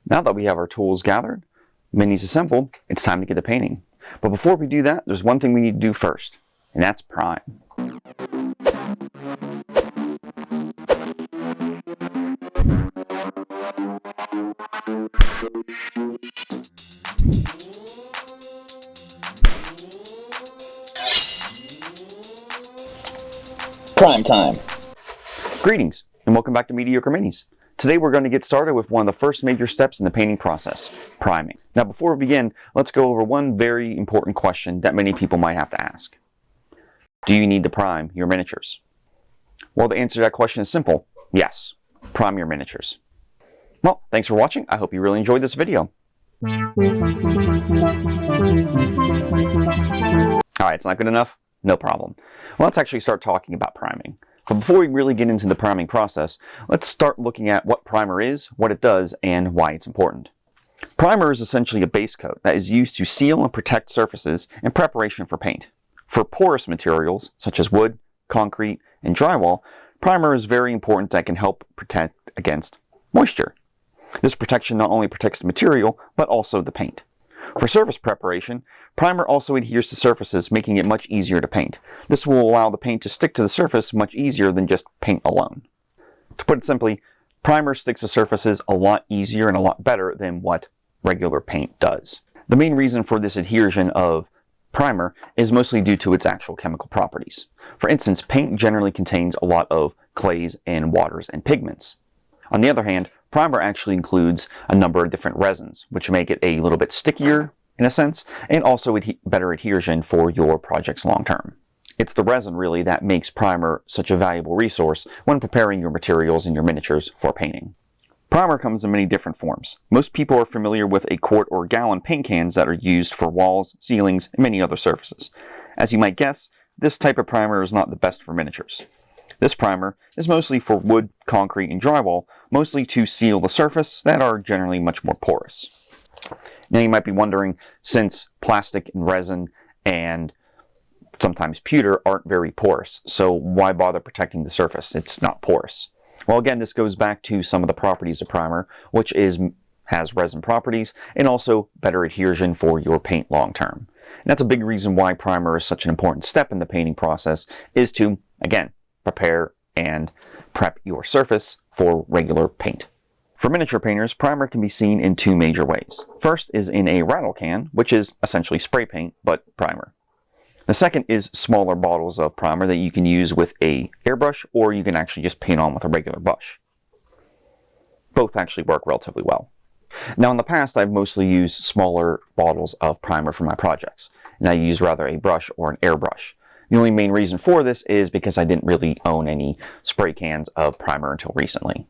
Now that we have our tools gathered, minis assembled, it's time to get to painting. But before we do that, there's one thing we need to do first, and that's prime. Prime time. Greetings, and welcome back to Mediocre Minis. Today we're going to get started with one of the first major steps in the painting process, priming. Now before we begin, let's go over one very important question that many people might have to ask. Do you need to prime your miniatures? Well, the answer to that question is simple. Yes, prime your miniatures. Well, thanks for watching. I hope you really enjoyed this video. Alright, it's not good enough? No problem. Well, let's actually start talking about priming. But before we really get into the priming process, let's start looking at what primer is, what it does, and why it's important. Primer is essentially a base coat that is used to seal and protect surfaces in preparation for paint. For porous materials, such as wood, concrete, and drywall, primer is very important that can help protect against moisture. This protection not only protects the material, but also the paint. For surface preparation, primer also adheres to surfaces, making it much easier to paint. This will allow the paint to stick to the surface much easier than just paint alone. To put it simply, primer sticks to surfaces a lot easier and a lot better than what regular paint does. The main reason for this adhesion of primer is mostly due to its actual chemical properties. For instance, paint generally contains a lot of clays and waters and pigments. On the other hand, primer actually includes a number of different resins, which make it a little bit stickier in a sense, and also better adhesion for your projects long term. It's the resin really that makes primer such a valuable resource when preparing your materials and your miniatures for painting. Primer comes in many different forms. Most people are familiar with a quart or gallon paint cans that are used for walls, ceilings, and many other surfaces. As you might guess, this type of primer is not the best for miniatures. This primer is mostly for wood, concrete, and drywall, mostly to seal the surface that are generally much more porous. Now you might be wondering, since plastic and resin and sometimes pewter aren't very porous, so why bother protecting the surface? It's not porous. Well, again, this goes back to some of the properties of primer, which has resin properties and also better adhesion for your paint long term. And that's a big reason why primer is such an important step in the painting process, is to, again, prepare and prep your surface for regular paint. For miniature painters, primer can be seen in two major ways. First is in a rattle can, which is essentially spray paint, but primer. The second is smaller bottles of primer that you can use with a airbrush, or you can actually just paint on with a regular brush. Both actually work relatively well. Now in the past, I've mostly used smaller bottles of primer for my projects, and I use rather a brush or an airbrush. The only main reason for this is because I didn't really own any spray cans of primer until recently.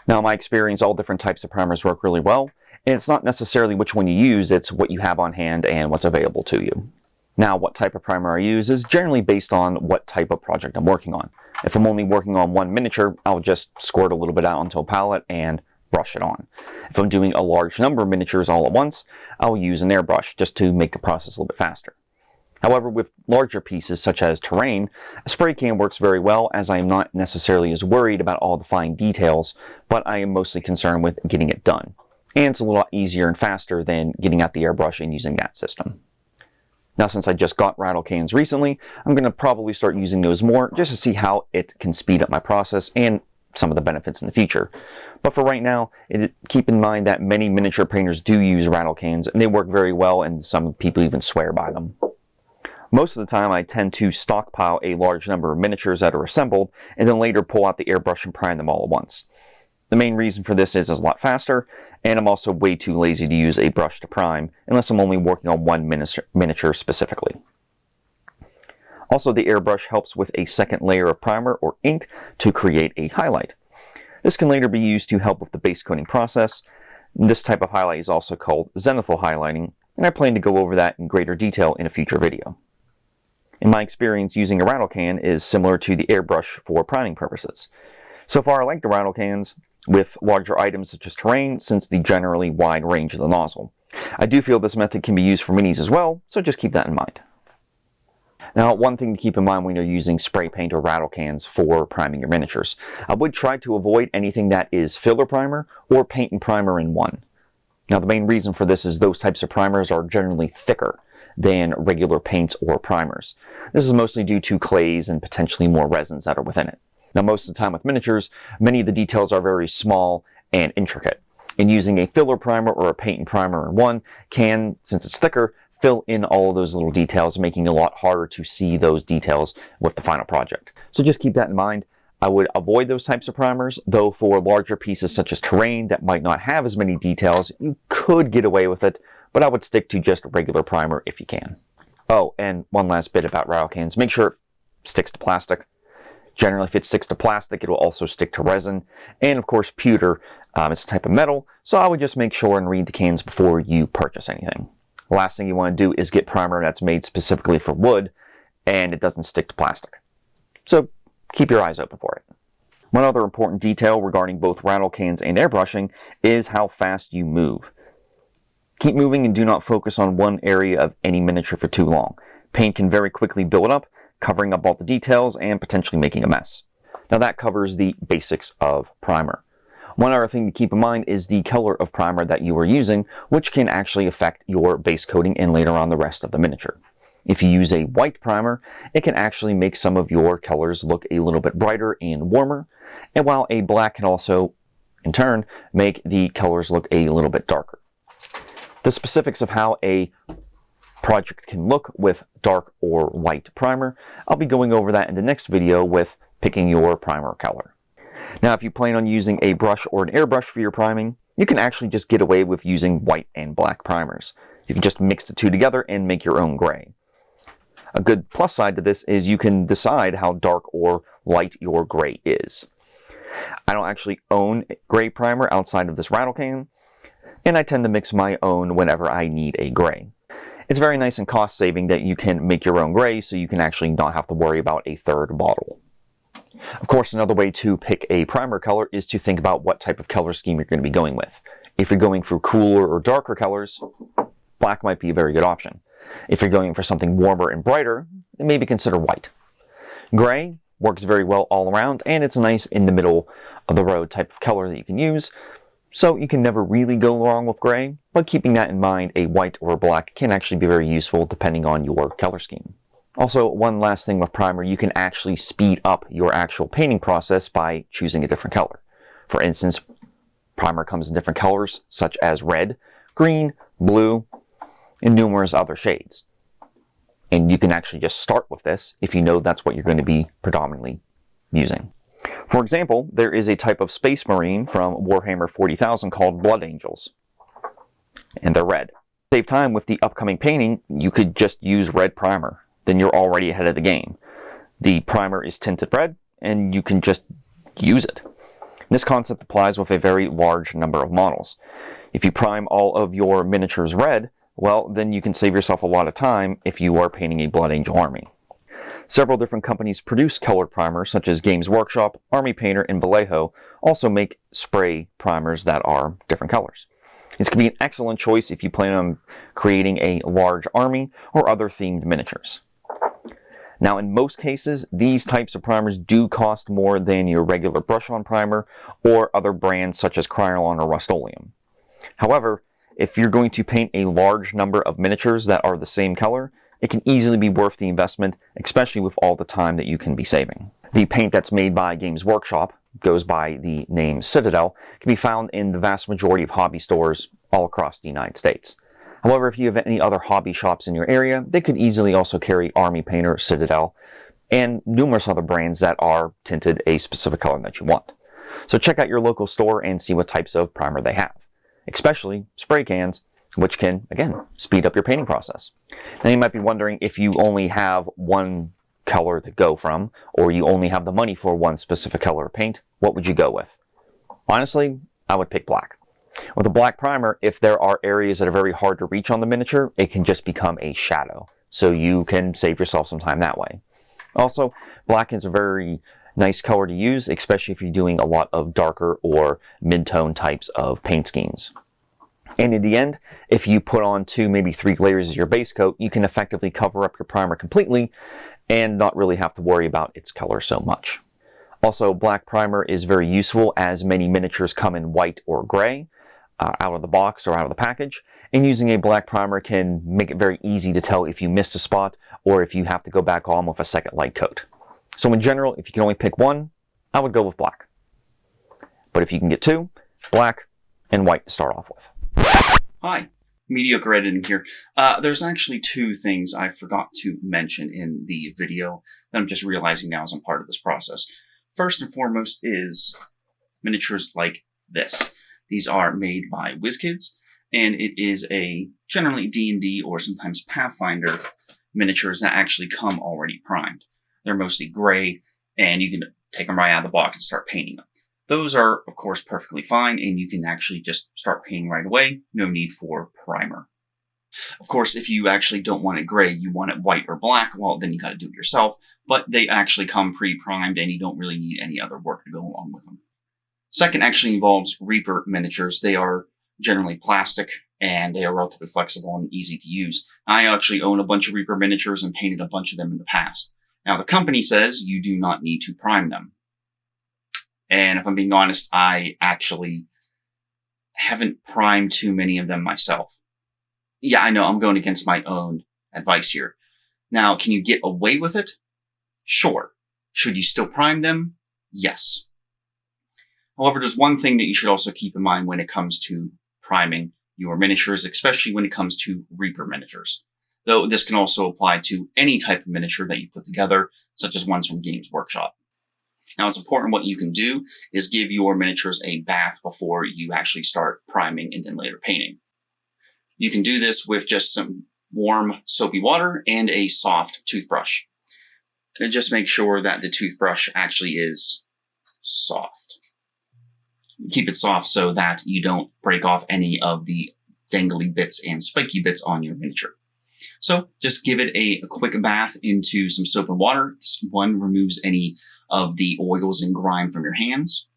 Now in my experience, all different types of primers work really well, and it's not necessarily which one you use, it's what you have on hand and what's available to you. Now what type of primer I use is generally based on what type of project I'm working on. If I'm only working on one miniature, I'll just squirt a little bit out onto a palette and brush it on. If I'm doing a large number of miniatures all at once, I'll use an airbrush just to make the process a little bit faster. However, with larger pieces such as terrain, a spray can works very well, as I am not necessarily as worried about all the fine details, but I am mostly concerned with getting it done. And it's a lot easier and faster than getting out the airbrush and using that system. Now since I just got rattle cans recently, I'm going to probably start using those more just to see how it can speed up my process and some of the benefits in the future. But for right now, keep in mind that many miniature painters do use rattle cans, and they work very well, and some people even swear by them. Most of the time, I tend to stockpile a large number of miniatures that are assembled, and then later pull out the airbrush and prime them all at once. The main reason for this is it's a lot faster, and I'm also way too lazy to use a brush to prime, unless I'm only working on one miniature specifically. Also, the airbrush helps with a second layer of primer or ink to create a highlight. This can later be used to help with the base coating process. This type of highlight is also called zenithal highlighting, and I plan to go over that in greater detail in a future video. In my experience, using a rattle can is similar to the airbrush for priming purposes. So far, I like the rattle cans with larger items such as terrain, since the generally wide range of the nozzle. I do feel this method can be used for minis as well, so just keep that in mind. Now, one thing to keep in mind when you're using spray paint or rattle cans for priming your miniatures. I would try to avoid anything that is filler primer or paint and primer in one. Now, the main reason for this is those types of primers are generally thicker than regular paints or primers. This is mostly due to clays and potentially more resins that are within it. Now, most of the time with miniatures, many of the details are very small and intricate. And using a filler primer or a paint and primer in one can, since it's thicker, fill in all of those little details, making it a lot harder to see those details with the final project. So just keep that in mind. I would avoid those types of primers, though for larger pieces such as terrain that might not have as many details, you could get away with it, but I would stick to just a regular primer if you can. Oh, and one last bit about rattle cans. Make sure it sticks to plastic. Generally, if it sticks to plastic, it will also stick to resin. And of course, pewter is a type of metal, so I would just make sure and read the cans before you purchase anything. The last thing you want to do is get primer that's made specifically for wood, and it doesn't stick to plastic. So keep your eyes open for it. One other important detail regarding both rattle cans and airbrushing is how fast you move. Keep moving and do not focus on one area of any miniature for too long. Paint can very quickly build up, covering up all the details and potentially making a mess. Now that covers the basics of primer. One other thing to keep in mind is the color of primer that you are using, which can actually affect your base coating and later on the rest of the miniature. If you use a white primer, it can actually make some of your colors look a little bit brighter and warmer, and while a black can also, in turn, make the colors look a little bit darker. The specifics of how a project can look with dark or white primer, I'll be going over that in the next video with picking your primer color. Now, if you plan on using a brush or an airbrush for your priming, you can actually just get away with using white and black primers. You can just mix the two together and make your own gray. A good plus side to this is you can decide how dark or light your gray is. I don't actually own gray primer outside of this rattle can, and I tend to mix my own whenever I need a gray. It's very nice and cost saving that you can make your own gray, so you can actually not have to worry about a third bottle. Of course, another way to pick a primer color is to think about what type of color scheme you're going to be going with. If you're going for cooler or darker colors, black might be a very good option. If you're going for something warmer and brighter, maybe consider white. Gray works very well all around, and it's a nice in the middle of the road type of color that you can use. So you can never really go wrong with gray, but keeping that in mind, a white or a black can actually be very useful depending on your color scheme. Also, one last thing with primer, you can actually speed up your actual painting process by choosing a different color. For instance, primer comes in different colors such as red, green, blue, and numerous other shades. And you can actually just start with this if you know that's what you're going to be predominantly using. For example, there is a type of Space Marine from Warhammer 40,000 called Blood Angels, and they're red. To save time with the upcoming painting, you could just use red primer. Then you're already ahead of the game. The primer is tinted red, and you can just use it. This concept applies with a very large number of models. If you prime all of your miniatures red, well, then you can save yourself a lot of time if you are painting a Blood Angel army. Several different companies produce colored primers, such as Games Workshop, Army Painter, and Vallejo also make spray primers that are different colors. This can be an excellent choice if you plan on creating a large army or other themed miniatures. Now, in most cases, these types of primers do cost more than your regular brush-on primer or other brands such as Krylon or Rust-Oleum. However, if you're going to paint a large number of miniatures that are the same color, it can easily be worth the investment, especially with all the time that you can be saving. The paint that's made by Games Workshop, goes by the name Citadel, can be found in the vast majority of hobby stores all across the United States. However, if you have any other hobby shops in your area, they could easily also carry Army Painter, Citadel, and numerous other brands that are tinted a specific color that you want. So check out your local store and see what types of primer they have, especially spray cans, which can, again, speed up your painting process. Now you might be wondering, if you only have one color to go from, or you only have the money for one specific color of paint, what would you go with? Honestly, I would pick black. With a black primer, if there are areas that are very hard to reach on the miniature, it can just become a shadow. So you can save yourself some time that way. Also, black is a very nice color to use, especially if you're doing a lot of darker or mid-tone types of paint schemes. And in the end, if you put on 2, maybe 3 layers of your base coat, you can effectively cover up your primer completely and not really have to worry about its color so much. Also, black primer is very useful as many miniatures come in white or gray. out of the box or out of the package, and using a black primer can make it very easy to tell if you missed a spot or if you have to go back on with a second light coat. So in general, if you can only pick one, I would go with black. But if you can get two, black and white to start off with. Hi, Mediocre Editing here. There's actually two things I forgot to mention in the video that I'm just realizing now as I'm part of this process. First and foremost is miniatures like this. These are made by WizKids, and it is a generally D&D or sometimes Pathfinder miniatures that actually come already primed. They're mostly gray, and you can take them right out of the box and start painting them. Those are, of course, perfectly fine, and you can actually just start painting right away. No need for primer. Of course, if you actually don't want it gray, you want it white or black, well, then you got to do it yourself. But they actually come pre-primed, and you don't really need any other work to go along with them. Second actually involves Reaper miniatures. They are generally plastic, and they are relatively flexible and easy to use. I actually own a bunch of Reaper miniatures and painted a bunch of them in the past. Now, the company says you do not need to prime them. And if I'm being honest, I actually haven't primed too many of them myself. Yeah, I know I'm going against my own advice here. Now, can you get away with it? Sure. Should you still prime them? Yes. However, there's one thing that you should also keep in mind when it comes to priming your miniatures, especially when it comes to Reaper miniatures. Though this can also apply to any type of miniature that you put together, such as ones from Games Workshop. Now, it's important what you can do is give your miniatures a bath before you actually start priming and then later painting. You can do this with just some warm soapy water and a soft toothbrush. And just make sure that the toothbrush actually is soft. Keep it soft so that you don't break off any of the dangly bits and spiky bits on your miniature. So just give it a quick bath into some soap and water. This one removes any of the oils and grime from your hands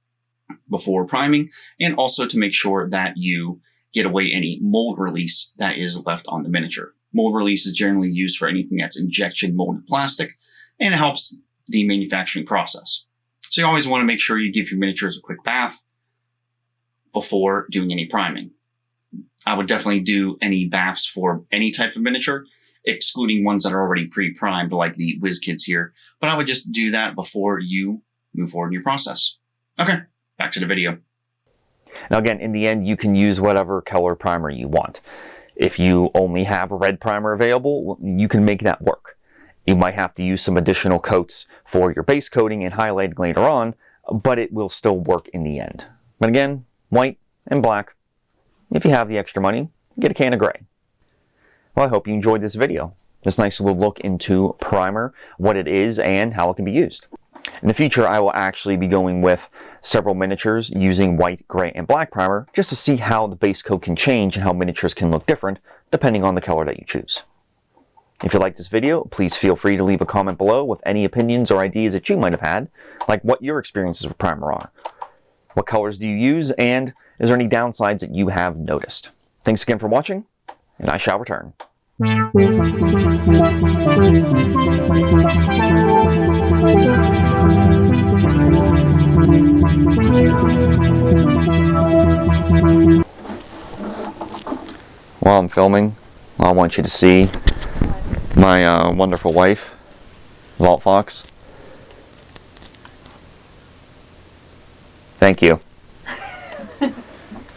before priming, and also to make sure that you get away any mold release that is left on the miniature. Mold release is generally used for anything that's injection molded plastic, and it helps the manufacturing process. So you always want to make sure you give your miniatures a quick bath before doing any priming. I would definitely do any baths for any type of miniature, excluding ones that are already pre-primed like the WizKids here, but I would just do that before you move forward in your process. Okay, back to the video. Now again, in the end, you can use whatever color primer you want. If you only have a red primer available, you can make that work. You might have to use some additional coats for your base coating and highlighting later on, but it will still work in the end. But again, white and black. If you have the extra money, get a can of gray. Well, I hope you enjoyed this video. This nice little look into primer, what it is, and how it can be used. In the future, I will actually be going with several miniatures using white, gray, and black primer just to see how the base coat can change and how miniatures can look different depending on the color that you choose. If you like this video, please feel free to leave a comment below with any opinions or ideas that you might have had, like what your experiences with primer are. What colors do you use, and is there any downsides that you have noticed? Thanks again for watching, and I shall return. While I'm filming, I want you to see my wonderful wife, Vault Fox. Thank you.